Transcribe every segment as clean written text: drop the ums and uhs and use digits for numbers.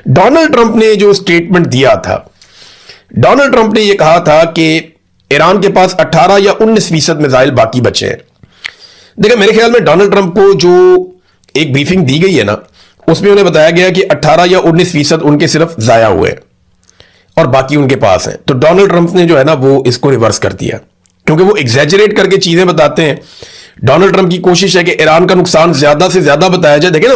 Donald Trump ने जो statement दिया था, डोनाल्ड ट्रंप ने यह कहा था कि ईरान के पास 18 या 19% मिसाइल बाकी बचे हैं। देखिए, मेरे ख्याल में डोनाल्ड ट्रंप को जो एक ब्रीफिंग दी गई है ना, उसमें उन्हें बताया गया कि 18 या 19% उनके सिर्फ जाया हुए हैं और बाकी उनके पास हैं। तो डोनाल्ड ट्रंप ने जो है ना वो इसको रिवर्स कर दिया, क्योंकि वो एग्जैजरेट करके चीजें बताते हैं। डोनाल्ड ट्रंप की कोशिश है कि ईरान का नुकसान ज्यादा से ज्यादा बताया जाए। देखिए ना,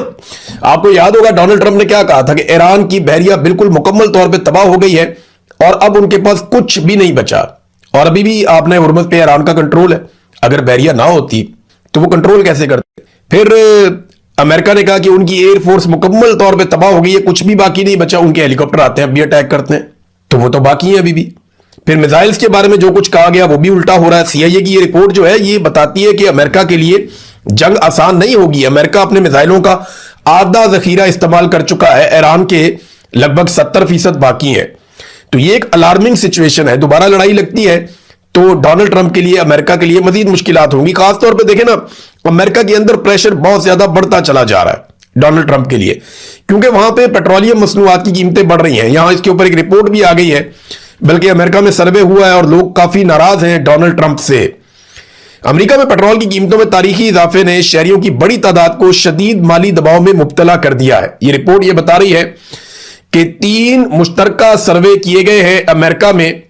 आपको याद होगा डोनाल्ड ट्रंप ने क्या कहा था कि ईरान की बहरिया बिल्कुल मुकम्मल तौर पे तबाह हो गई है और अब उनके पास कुछ भी नहीं बचा। और अभी भी आपने हुर्मुज़ पे ईरान का कंट्रोल है। अगर बहरिया ना होती तो वो कंट्रोल कैसे करते? फिर अमेरिका ने कहा कि उनकी एयरफोर्स मुकम्मल तौर पर तबाह हो गई है, कुछ भी बाकी नहीं बचा। उनके हेलीकॉप्टर आते हैं, अब भी अटैक करते हैं, तो वो तो बाकी है अभी भी। फिर मिसाइल्स के बारे में जो कुछ कहा गया वो भी उल्टा हो रहा है। सीआईए की ये रिपोर्ट जो है ये बताती है कि अमेरिका के लिए जंग आसान नहीं होगी। अमेरिका अपने मिसाइलों का आधा जखीरा इस्तेमाल कर चुका है, ईरान के लगभग 70% बाकी है। तो ये एक अलार्मिंग सिचुएशन है। दोबारा लड़ाई लगती है तो डोनाल्ड ट्रंप के लिए, अमेरिका के लिए मजीद मुश्किलात होंगी। खासतौर पर देखें ना, अमेरिका के अंदर प्रेशर बहुत ज्यादा बढ़ता चला जा रहा है डोनाल्ड ट्रंप के लिए, क्योंकि वहां पे पेट्रोलियम मसनूआत की कीमतें बढ़ रही हैं। यहां इसके ऊपर एक रिपोर्ट भी आ गई है, बल्कि अमेरिका में सर्वे हुआ है और लोग काफी नाराज हैं डोनाल्ड ट्रंप से। अमेरिका में पेट्रोल की कीमतों में तारीखी इजाफे ने शहरियों की बड़ी तादाद को शदीद माली दबाव में मुब्तला कर दिया है। यह रिपोर्ट यह बता रही है कि 3 मुश्तरका सर्वे किए गए हैं अमेरिका में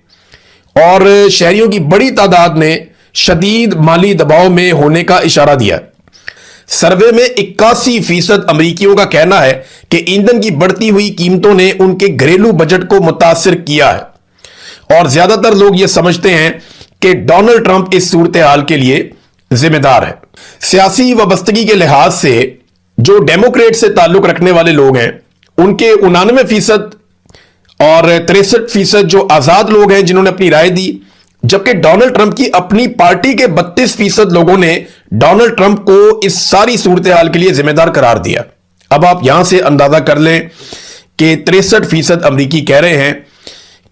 और शहरियों की बड़ी तादाद ने शदीद माली दबाव में होने का इशारा दिया। सर्वे में 81% अमरीकियों का कहना है कि ईंधन की बढ़ती हुई कीमतों ने उनके घरेलू बजट को मुतासिर किया है और ज्यादातर लोग यह समझते हैं कि डोनाल्ड ट्रंप इस सूरत हाल के लिए जिम्मेदार है। सियासी वाबस्तगी के लिहाज से जो डेमोक्रेट से ताल्लुक रखने वाले लोग हैं उनके 99% और 63% जो आजाद लोग हैं जिन्होंने अपनी राय दी, जबकि डोनाल्ड ट्रंप की अपनी पार्टी के 32% लोगों ने डोनाल्ड ट्रंप को इस सारी सूरत हाल के लिए जिम्मेदार करार दिया। अब आप यहां से अंदाजा कर लें कि 63% अमरीकी कह रहे हैं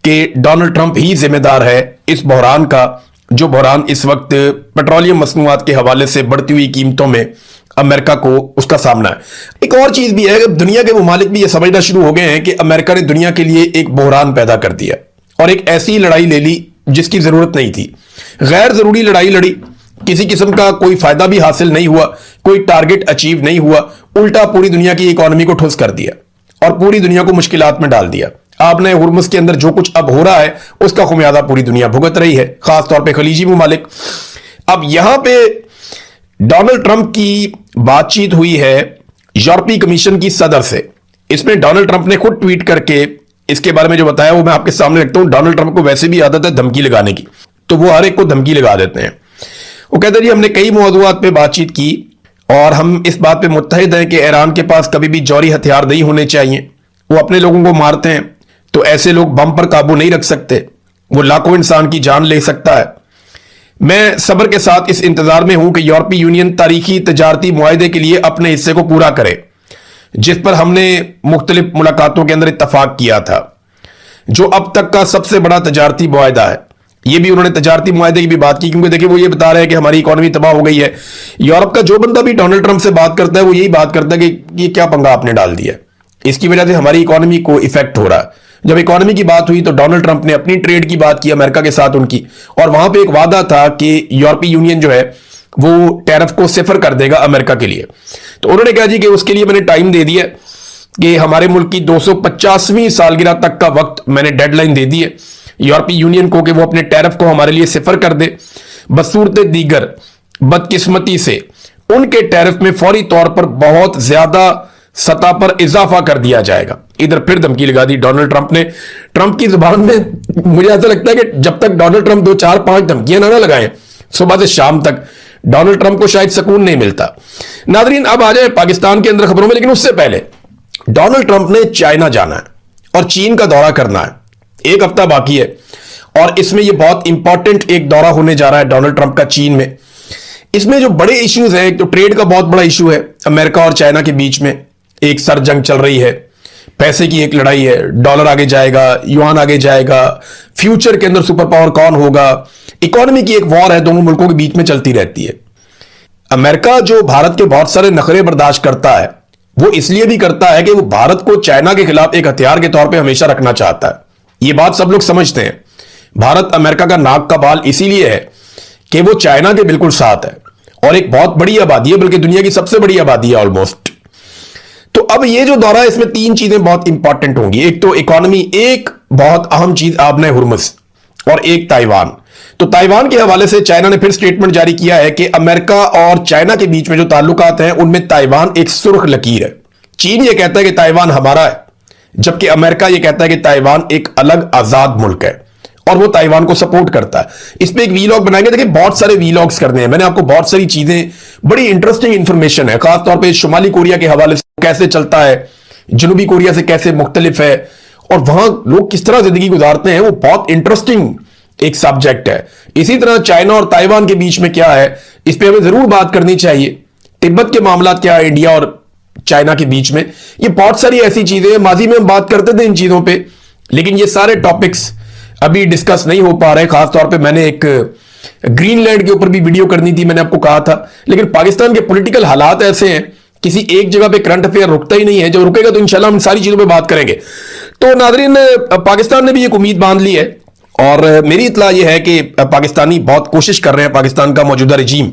कि डोनाल्ड ट्रंप ही जिम्मेदार है इस बहरान का, जो बहरान इस वक्त पेट्रोलियम मसनूआत के हवाले से बढ़ती हुई कीमतों में अमेरिका को उसका सामना है। एक और चीज भी है, दुनिया के मुमालिक भी यह समझना शुरू हो गए हैं कि अमेरिका ने दुनिया के लिए एक बहरान पैदा कर दिया और एक ऐसी लड़ाई ले ली जिसकी जरूरत नहीं थी। गैर जरूरी लड़ाई लड़ी, किसी किस्म का कोई फायदा भी हासिल नहीं हुआ, कोई टारगेट अचीव नहीं हुआ, उल्टा पूरी दुनिया की इकोनॉमी को ठुस कर दिया और पूरी दुनिया को मुश्किलात में डाल दिया। आपने हुर्मुज़ के अंदर जो कुछ अब हो रहा है उसका खुमियाजा पूरी दुनिया भुगत रही है, खासतौर पर खलीजी मुमालिक। अब यहां पे डोनाल्ड ट्रंप की बातचीत हुई है यूरोपीय कमीशन की सदर से। इसमें डोनाल्ड ट्रंप ने खुद ट्वीट करके इसके बारे में जो बताया वो मैं आपके सामने रखता हूं। डोनाल्ड ट्रंप को वैसे भी आदत है धमकी लगाने की, तो वो हर एक को धमकी लगा देते हैं। वो कहते हैं जी हमने कई मौजूआत पे बातचीत की और हम इस बात पे मुत्तहिद हैं कि ईरान के पास कभी भी जौहरी हथियार नहीं होने चाहिए। वो अपने लोगों को मारते हैं तो ऐसे लोग बम पर काबू नहीं रख सकते, वो लाखों इंसान की जान ले सकता है। मैं सब्र के साथ इस इंतजार में हूं कि यूरोपीय यूनियन तारीखी तजारती मुआहदे के लिए अपने हिस्से को पूरा करे, जिस पर हमने मुख्तलिफ मुलाकातों के अंदर इत्तफाक किया था, जो अब तक का सबसे बड़ा तजारती मुआहदा है। ये भी उन्होंने तजारती मुआहदे की भी बात की, क्योंकि देखिए वो ये बता रहे हैं कि हमारी इकोनॉमी तबाह हो गई है। यूरोप का जो बंदा भी डोनाल्ड ट्रंप से बात करता है वो यही बात करता है कि ये क्या पंगा आपने डाल दिया, इसकी वजह से हमारी इकोनॉमी को इफेक्ट हो रहा है। जब इकोनॉमी की बात हुई तो डोनाल्ड ट्रंप ने अपनी ट्रेड की बात की अमेरिका के साथ उनकी, और वहां पे एक वादा था कि यूरोपीय यूनियन जो है वो टैरिफ को सिफर कर देगा अमेरिका के लिए। तो उन्होंने कहा जी कि उसके लिए मैंने टाइम दे दिया कि हमारे मुल्क की 250वीं सालगिरह तक का वक्त मैंने डेडलाइन दे दी है यूरोपीय यूनियन को कि वो अपने टैरिफ को हमारे लिए सिफर कर दे। बसूरत दीगर बदकिस्मती से उनके टैरिफ में फौरी तौर पर बहुत ज्यादा सतह पर इजाफा कर दिया जाएगा। इधर फिर धमकी लगा दी डोनाल्ड ट्रंप ने। ट्रंप की जुबान में मुझे ऐसा लगता है कि जब तक डोनाल्ड ट्रंप 2 4 5 धमकियां ना लगाएं सुबह से शाम तक, डोनाल्ड ट्रंप को शायद सुकून नहीं मिलता। नादरीन, अब आ जाए पाकिस्तान के अंदर खबरों में, लेकिन उससे पहले डोनाल्ड ट्रंप ने चाइना जाना है और चीन का दौरा करना है। 1 हफ्ता बाकी है और इसमें यह बहुत इंपॉर्टेंट एक दौरा होने जा रहा है डोनाल्ड ट्रंप का चीन में। इसमें जो बड़े इश्यूज हैं, एक तो ट्रेड का बहुत बड़ा इशू है, अमेरिका और चाइना के बीच में एक सर जंग चल रही है, पैसे की एक लड़ाई है, डॉलर आगे जाएगा, युआन आगे जाएगा, फ्यूचर के अंदर सुपर पावर कौन होगा, इकोनॉमी की एक वॉर है, दोनों मुल्कों के बीच में चलती रहती है। अमेरिका जो भारत के बहुत सारे नखरे बर्दाश्त करता है वो इसलिए भी करता है कि वो भारत को चाइना के खिलाफ एक हथियार के तौर पे हमेशा रखना चाहता है। ये बात सब लोग समझते हैं। भारत अमेरिका का नाक का बाल इसीलिए है कि वो चाइना के बिल्कुल साथ है और एक बहुत बड़ी आबादी है, बल्कि दुनिया की सबसे बड़ी आबादी है ऑलमोस्ट। तो अब ये जो दौरा है इसमें तीन चीजें बहुत इंपॉर्टेंट होंगी। एक तो इकोनॉमी, एक बहुत अहम चीज आपने हुर्मुज़, और एक ताइवान। तो ताइवान के हवाले से चाइना ने फिर स्टेटमेंट जारी किया है कि अमेरिका और चाइना के बीच में जो ताल्लुकात हैं उनमें ताइवान एक सुर्ख लकीर है। चीन ये कहता है कि ताइवान हमारा है, जबकि अमेरिका ये कहता है कि ताइवान एक अलग आजाद मुल्क है और वो ताइवान को सपोर्ट करता है। इस पे एक वीलॉग बनाएंगे। देखिए बहुत सारे वीलॉग्स करने हैं मैंने आपको, बहुत सारी चीजें, बड़ी इंटरेस्टिंग इंफॉर्मेशन है, खासतौर पर शुमाली कोरिया के हवाले से कैसे चलता है, जनूबी कोरिया से कैसे मुख्तलिफ है और वहां लोग किस तरह जिंदगी गुजारते हैं, वो बहुत इंटरेस्टिंग एक सब्जेक्ट है। इसी तरह चाइना और ताइवान के बीच में क्या है, इस पे हमें जरूर बात करनी चाहिए। तिब्बत के मामला क्या है इंडिया और चाइना के बीच में, ये बहुत सारी ऐसी चीजें, माजी में हम बात करते थे इन चीजों पे, लेकिन ये सारे टॉपिक्स अभी डिस्कस नहीं हो पा रहे। खासतौर पे मैंने एक ग्रीनलैंड के ऊपर भी वीडियो करनी थी, मैंने आपको कहा था, लेकिन पाकिस्तान के पॉलिटिकल हालात ऐसे हैं, किसी एक जगह पे करंट अफेयर रुकता ही नहीं है। जो रुकेगा तो इंशाल्लाह हम सारी चीजों पे बात करेंगे। तो नादरीन, पाकिस्तान ने भी एक उम्मीद बांध ली है और मेरी इत्तला यह है कि पाकिस्तानी बहुत कोशिश कर रहे हैं, पाकिस्तान का मौजूदा रजीम,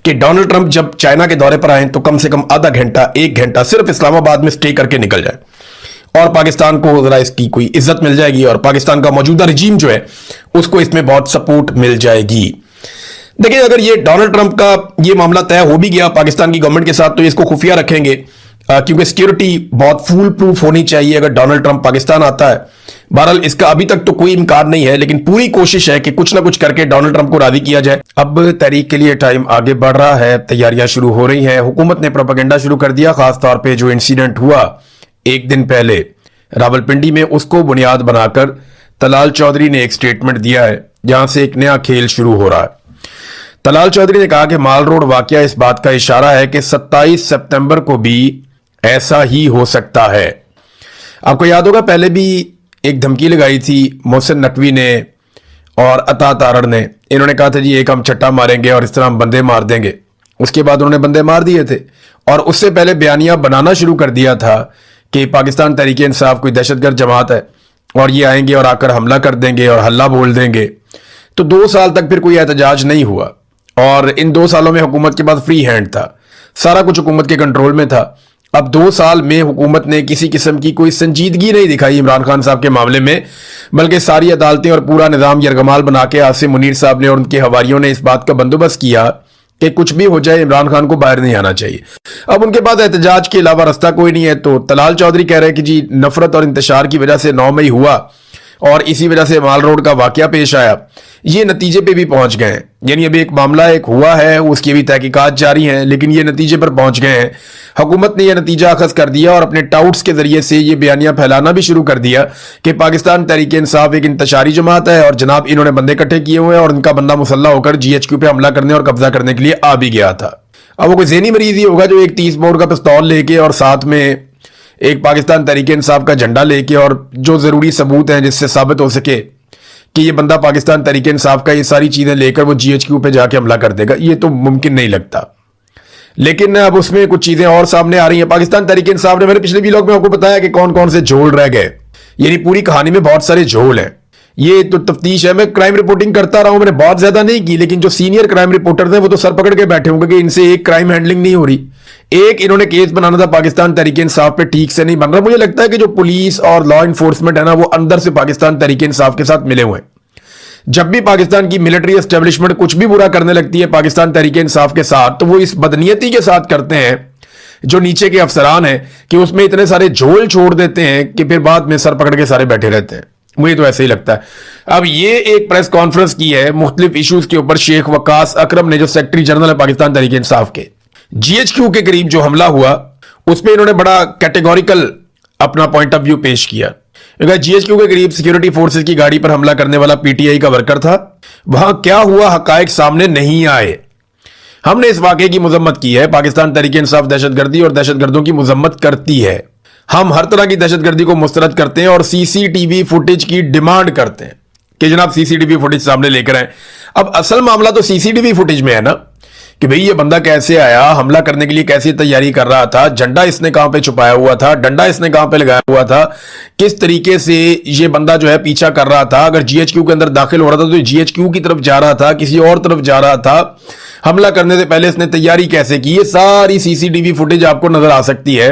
कि डोनाल्ड ट्रंप जब चाइना के दौरे पर आए तो कम से कम आधा घंटा, एक घंटा सिर्फ इस्लामाबाद में स्टे करके निकल जाए और पाकिस्तान को जरा इसकी कोई इज्जत मिल जाएगी और पाकिस्तान का मौजूदा रजीम जो है उसको इसमें बहुत सपोर्ट मिल जाएगी। देखिए, अगर ये डोनाल्ड ट्रंप का ये मामला तय हो भी गया पाकिस्तान की गवर्नमेंट के साथ, तो इसको खुफिया रखेंगे क्योंकि सिक्योरिटी बहुत फूल प्रूफ होनी चाहिए अगर डोनाल्ड ट्रंप पाकिस्तान आता है। बहरहाल इसका अभी तक तो कोई इनकार नहीं है, लेकिन पूरी कोशिश है कि कुछ ना कुछ करके डोनाल्ड ट्रंप को राजी किया जाए। अब तहरीक के लिए टाइम आगे बढ़ रहा है, तैयारियां शुरू हो रही हैं, हुकूमत ने प्रोपेगेंडा शुरू कर दिया। खासतौर पर जो इंसिडेंट हुआ एक दिन पहले रावलपिंडी में, उसको बुनियाद बनाकर तलाल चौधरी ने एक स्टेटमेंट दिया है जहां से एक नया खेल शुरू हो रहा है। तलाल चौधरी ने कहा कि माल रोड वाकया इस बात का इशारा है कि 27 सितंबर को भी ऐसा ही हो सकता है। आपको याद होगा पहले भी एक धमकी लगाई थी मोहसिन नकवी ने और अता तारड़ ने, इन्होंने कहा था जी एक हम छट्टा मारेंगे और इस तरह हम बंदे मार देंगे। उसके बाद उन्होंने बंदे मार दिए थे और उससे पहले बयानिया बनाना शुरू कर दिया था कि पाकिस्तान तहरीक इंसाफ कोई दहशतगर्द जमात है और ये आएंगे और आकर हमला कर देंगे और हल्ला बोल देंगे। तो 2 साल तक फिर कोई एहतजाज नहीं हुआ और इन 2 सालों में हुकूमत के पास फ्री हैंड था, सारा कुछ हुकूमत के कंट्रोल में था। अब 2 साल में हुकूमत ने किसी किस्म की कोई संजीदगी नहीं दिखाई इमरान खान साहब के मामले में, बल्कि सारी अदालतें और पूरा निज़ाम यरगमाल बना के आसिम मुनीर साहब ने और उनके हवारियों ने इस बात का बंदोबस्त किया कि कुछ भी हो जाए इमरान खान को बाहर नहीं आना चाहिए। अब उनके पास एहतजाज के अलावा रास्ता कोई नहीं है। तो तलाल चौधरी कह रहे हैं कि जी नफरत और इंतशार की वजह से 9 मई हुआ और इसी वजह से माल रोड का वाकया पेश आया। ये नतीजे पे भी पहुंच गए हैं, यानी अभी एक मामला एक हुआ है, उसकी भी तहकीकात जारी हैं, लेकिन ये नतीजे पर पहुंच गए हैं। हुकूमत ने यह नतीजा अखज़ कर दिया और अपने टाउट्स के जरिए से ये बयानिया फैलाना भी शुरू कर दिया कि पाकिस्तान तहरीक इंसाफ एक इंतशारी जमात है और जनाब इन्होंने बंदे इकट्ठे किए हुए हैं और इनका बंदा मुसल्ला होकर GHQ पे हमला करने और कब्जा करने के लिए आ भी गया था। अब वो कोई ज़हनी मरीज ही होगा जो एक 30 बोर का पिस्तौल लेके और साथ में एक पाकिस्तान तहरीक इंसाफ का झंडा लेके और जो जरूरी सबूत हैं जिससे साबित हो सके कि ये बंदा पाकिस्तान तहरीक इंसाफ का, ये सारी चीजें लेकर वो GHQ पे जाके हमला कर देगा, ये तो मुमकिन नहीं लगता। लेकिन अब उसमें कुछ चीजें और सामने आ रही हैं। पाकिस्तान तहरीक इंसाफ ने, मैंने पिछले वीडियो में आपको बताया कि कौन कौन से झोल रह गए, यानी पूरी कहानी में बहुत सारे झोल हैं। ये तो तफ्तीश है, मैं क्राइम रिपोर्टिंग करता रहा हूं, मैंने बहुत ज्यादा नहीं की, लेकिन जो सीनियर क्राइम रिपोर्टर थे वो तो सर पकड़ के बैठे होंगे कि इनसे एक क्राइम हैंडलिंग नहीं हो रही। एक इन्होंने केस बनाना था पाकिस्तान तहरीक इंसाफ पे, ठीक से नहीं बन रहा। मुझे लगता है कि जो पुलिस और लॉ इन्फोर्समेंट है ना, वो अंदर से पाकिस्तान तहरीक इंसाफ के साथ मिले हुए हैं। जब भी पाकिस्तान की मिलिट्री एस्टेब्लिशमेंट कुछ भी बुरा करने लगती है पाकिस्तान तहरीक इंसाफ के साथ, तो वो इस बदनीयती के साथ करते हैं जो नीचे के अफसरान हैं कि उसमें इतने सारे झोल छोड़ देते हैं कि फिर बाद में सर पकड़ के सारे बैठे रहते हैं। मुझे तो ऐसे ही लगता है। अब ये एक प्रेस कॉन्फ्रेंस की है मुख्तलिफ इश्यूज के ऊपर शेख वकास अकरम ने, जो सेक्रेटरी जनरल है पाकिस्तान तहरीक इंसाफ के। GHQ के करीब जो हमला हुआ उस पर इन्होंने बड़ा कैटेगोरिकल अपना पॉइंट ऑफ व्यू पेश किया। GHQ के करीब सिक्योरिटी फोर्सेस की गाड़ी पर हमला करने वाला PTI का वर्कर था। वहां क्या हुआ हकायक सामने नहीं आए। हमने इस वाकये की मजम्मत की है। पाकिस्तान तहरीक इंसाफ दहशतगर्दी और दहशतगर्दों की मजम्मत करती है। हम हर तरह की दहशतगर्दी को मुस्तरद करते हैं और CCTV फुटेज की डिमांड करते हैं कि जनाब CCTV फुटेज सामने लेकर आए। अब असल मामला तो CCTV फुटेज में है ना, कि भाई ये बंदा कैसे आया, हमला करने के लिए कैसे तैयारी कर रहा था, झंडा इसने कहां पे छुपाया हुआ था, डंडा इसने कहां पे लगाया हुआ था, किस तरीके से ये बंदा जो है पीछा कर रहा था, अगर जीएचक्यू के अंदर दाखिल हो रहा था तो जीएचक्यू की तरफ जा रहा था, किसी और तरफ जा रहा था, हमला करने से पहले इसने तैयारी कैसे की, ये सारी सीसीटीवी फुटेज आपको नजर आ सकती है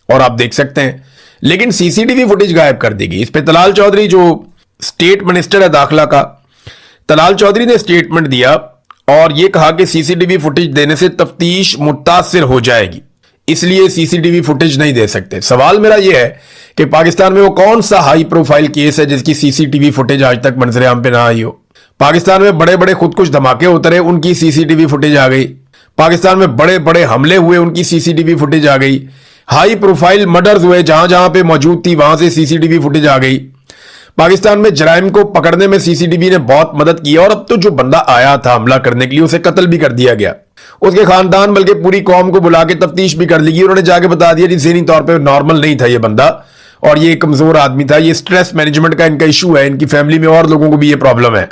और आप देख सकते हैं। लेकिन सीसीटीवी फुटेज गायब कर दी गई। इस पे तलाल चौधरी जो स्टेट मिनिस्टर है दाखिला का, तलाल चौधरी ने स्टेटमेंट दिया और यह कहा कि सीसीटीवी फुटेज देने से तफ्तीश मुतासिर हो जाएगी, इसलिए सीसीटीवी फुटेज नहीं दे सकते। सवाल मेरा यह है कि पाकिस्तान में वो कौन सा हाई प्रोफाइल केस है जिसकी सीसीटीवी फुटेज आज तक मंजर-ए-आम पे ना आई हो। पाकिस्तान में बड़े बड़े खुद कुछ धमाके उतरे, उनकी सीसीटीवी फुटेज आ गई। पाकिस्तान में बड़े बड़े हमले हुए, उनकी सीसीटीवी फुटेज आ गई। हाई प्रोफाइल मर्डर्स हुए, जहां जहां पे मौजूद थी वहां से सीसीटीवी फुटेज आ गई। पाकिस्तान में जराइम को पकड़ने में सीसीटीवी ने बहुत मदद की और अब तो जो बंदा आया था हमला करने के लिए उसे कत्ल भी कर दिया गया। उसके खानदान बल्कि पूरी कौम को बुला के तफ्तीश भी कर ली गई। उन्होंने जाके बता दिया जी ज़हनी तौर पे नॉर्मल नहीं था ये बंदा और ये कमजोर आदमी था, ये स्ट्रेस मैनेजमेंट का इनका इशू है, इनकी फैमिली में और लोगों को भी ये प्रॉब्लम है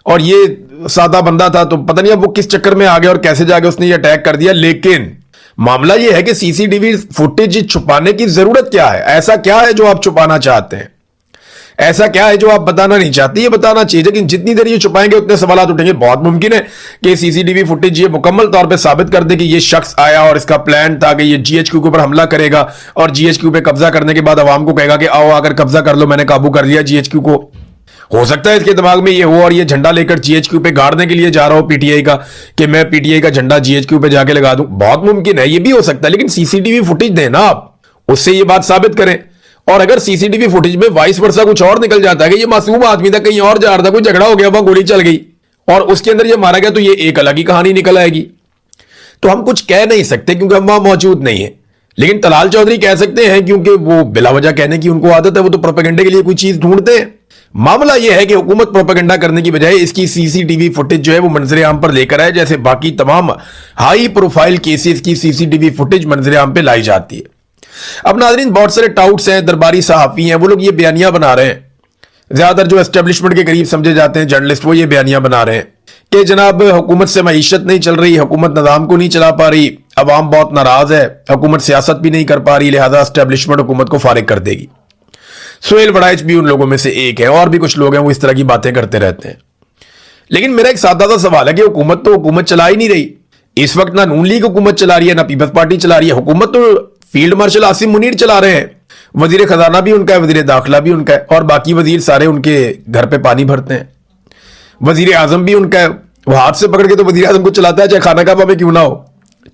और ये सादा बंदा था। तो पता नहीं अब वो किस चक्कर में आ गया और कैसे जाके उसने ये अटैक कर दिया। लेकिन मामला ये है कि सीसीटीवी फुटेज छुपाने की जरूरत क्या है? ऐसा क्या है जो आप छुपाना चाहते हैं? ऐसा क्या है जो आप बताना नहीं चाहते? ये बताना चाहिए, लेकिन जितनी देर ये छुपाएंगे उतने सवाल उठेंगे। बहुत मुमकिन है कि सीसीटीवी फुटेज ये मुकम्मल तौर पे साबित कर दे कि ये शख्स आया और इसका प्लान था कि ये जीएचक्यू के ऊपर हमला करेगा और जीएचक्यू पे कब्जा करने के बाद अवाम को कहेगा कि आओ आकर कब्जा कर लो, मैंने काबू कर लिया जीएचक्यू को। हो सकता है इसके दिमाग में ये हो और ये झंडा लेकर जीएचक्यू पे गाड़ने के लिए जा रहा हो पीटीआई का, कि मैं पीटीआई का झंडा जीएचक्यू पे जाके लगा दूं। बहुत मुमकिन है, ये भी हो सकता है, लेकिन सीसीटीवी फुटेज देना आप, उससे ये बात साबित करें। और अगर सीसीटीवी फुटेज में वाइस वर्सा कुछ और निकल जाता है कि ये मासूम आदमी था, कहीं और जा रहा था, कोई झगड़ा हो गया, वहां गोली चल गई और उसके अंदर ये मारा गया, तो ये एक अलग ही कहानी निकल आएगी। तो हम कुछ कह नहीं सकते क्योंकि हम वहां मौजूद नहीं है। लेकिन तलाल चौधरी कह सकते हैं क्योंकि वो बिला वजह कहने की उनको आदत है, वो तो प्रोपेगेंडे के लिए कोई चीज ढूंढते हैं। मामला यह है कि हुकूमत प्रोपेगेंडा करने की बजाय इसकी सीसीटीवी फुटेज जो है वो मंजर-ए-आम पर लेकर आए, जैसे बाकी तमाम हाई प्रोफाइल केसेस की सीसीटीवी फुटेज मंजर-ए-आम पे लाई जाती है। अब नाज़रीन, बहुत सारे टाउट्स हैं, दरबारी सहाफी हैं, वो लोग ये बयानियां बना रहे हैं। ज्यादातर जो एस्टेब्लिशमेंट के करीब समझे जाते हैं जर्नलिस्ट, वो ये बयानियां बना रहे हैं कि जनाब हुकूमत से मईशत नहीं चल रही, हुकूमत निज़ाम को नहीं चला पा रही, अवाम बहुत नाराज है, हुकूमत सियासत भी नहीं कर पा रही, लिहाजा एस्टेब्लिशमेंट हुकूमत को फारिग कर देगी। सुहेल वड़ाइच भी उन लोगों में से एक है और भी कुछ लोग हैं वो इस तरह की बातें करते रहते हैं। लेकिन मेरा एक सादा सा सवाल है कि हुकूमत तो हुकूमत चला ही नहीं रही। इस वक्त ना नून लीग हुकूमत चला रही है, ना पीपल्स पार्टी चला रही है, हुकूमत तो फील्ड मार्शल आसिम मुनीर चला रहे हैं। वजीर खजाना भी उनका है, वजीर दाखिला भी उनका है और बाकी वजीर सारे उनके घर पे पानी भरते हैं। वजीर आजम भी उनका है, वो हाथ से पकड़ के तो वजीर आजम को चलाता है, चाहे खाना काबा में क्यों ना हो,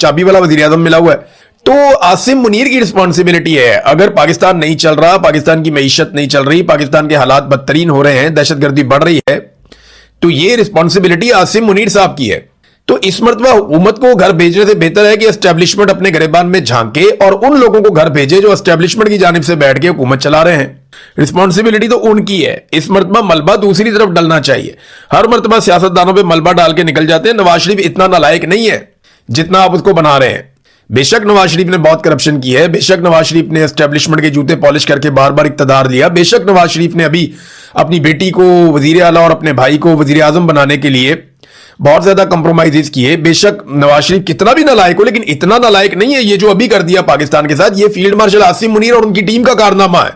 चाबी वाला वजीर आजम मिला हुआ है। तो आसिम मुनीर की रिस्पॉन्सिबिलिटी है। अगर पाकिस्तान नहीं चल रहा, पाकिस्तान की मईशत नहीं चल रही, पाकिस्तान के हालात बदतरीन हो रहे हैं, दहशतगर्दी बढ़ रही है, तो ये रिस्पॉन्सिबिलिटी आसिम मुनीर साहब की है। तो इस मरतबा हुकूमत को घर भेजने से बेहतर है कि एस्टेब्लिशमेंट अपने गिरेबान में झांके और उन लोगों को घर भेजे जो एस्टेब्लिशमेंट की जानिब से बैठ के हुकूमत चला रहे हैं। रिस्पॉन्सिबिलिटी तो उनकी है। इस मरतबा मलबा दूसरी तरफ डलना चाहिए। हर मरतबा सियासतदानों पे मलबा डाल के निकल जाते हैं। नवाज शरीफ इतना नालायक नहीं है जितना आप उसको बना रहे हैं। बेशक नवाज शरीफ ने बहुत करप्शन की है, बेशक नवाज शरीफ ने एस्टेब्लिशमेंट के जूते पॉलिश करके बार बार इक्तदार लिया, बेशक नवाज शरीफ ने अभी अपनी बेटी को वजीर आला और अपने भाई को वजीर आजम बनाने के लिए बहुत ज्यादा कंप्रोमाइजेस किए। बेशक नवाज शरीफ कितना भी नालायक हो, लेकिन इतना नालायक नहीं है ये जो अभी कर दिया पाकिस्तान के साथ। ये फील्ड मार्शल आसिम मुनीर और उनकी टीम का कारनामा है।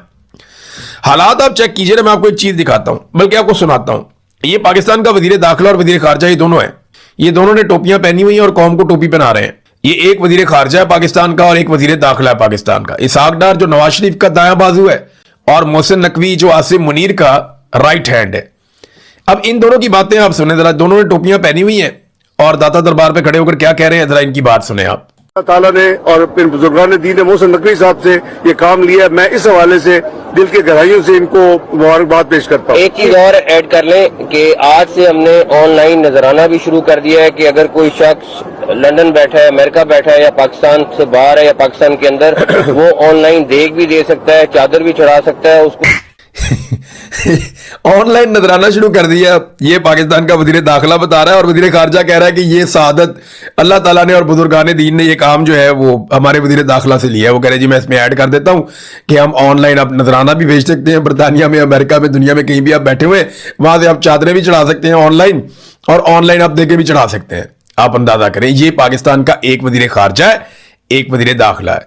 हालात आप चेक कीजिए ना, मैं आपको एक चीज दिखाता हूं, बल्कि आपको सुनाता हूं। ये पाकिस्तान का वजीर दाखिला और वजीर खारजा ये दोनों है। ये दोनों ने टोपियां पहनी हुई हैं और कौम को टोपी पहना रहे हैं। ये एक वजीर खारजा है पाकिस्तान का और एक वजीर दाखिला है पाकिस्तान का। इसहाक डार जो नवाज शरीफ का दायां बाजू है और मोहसिन नकवी जो आसिम मुनीर का राइट हैंड है। अब इन दोनों की बातें आप सुने जरा। दोनों ने टोपियां पहनी हुई हैं और दाता दरबार पे खड़े होकर क्या कह रहे हैं, जरा इनकी बात सुने आप। अल्लाह ताला ने और फिर बुजुर्गान दीन ने मोहसिन नकवी साहब से ये काम लिया। मैं इस हवाले से दिल के गहराइयों से इनको मुबारकबाद पेश करता हूँ। एक चीज और ऐड कर लें कि आज से हमने ऑनलाइन नजराना भी शुरू कर दिया है कि अगर कोई शख्स लंदन बैठा है, अमेरिका बैठा है या पाकिस्तान से बाहर है या पाकिस्तान के अंदर, वो ऑनलाइन देख भी दे सकता है, चादर भी चढ़ा सकता है उसको। ऑनलाइन नजराना शुरू कर दिया, ये पाकिस्तान का वजीर दाखिला बता रहा है और वजीर खारजा कह रहा है कि ये सादत अल्लाह ताला ने और बुजुर्गान दीन ने ये काम जो है वो हमारे वजीर दाखिला से लिया है। वो कह रहे जी मैं इसमें ऐड कर देता हूं कि हम ऑनलाइन आप नजराना भी भेज सकते हैं। बरतानिया में, अमेरिका में, दुनिया में कहीं भी आप बैठे हुए वहां से आप चादरें भी चढ़ा सकते हैं ऑनलाइन और ऑनलाइन आप देखे भी चढ़ा सकते हैं। आप अंदाजा करें, ये पाकिस्तान का एक वजीर खारजा है, एक वजीर दाखिला है।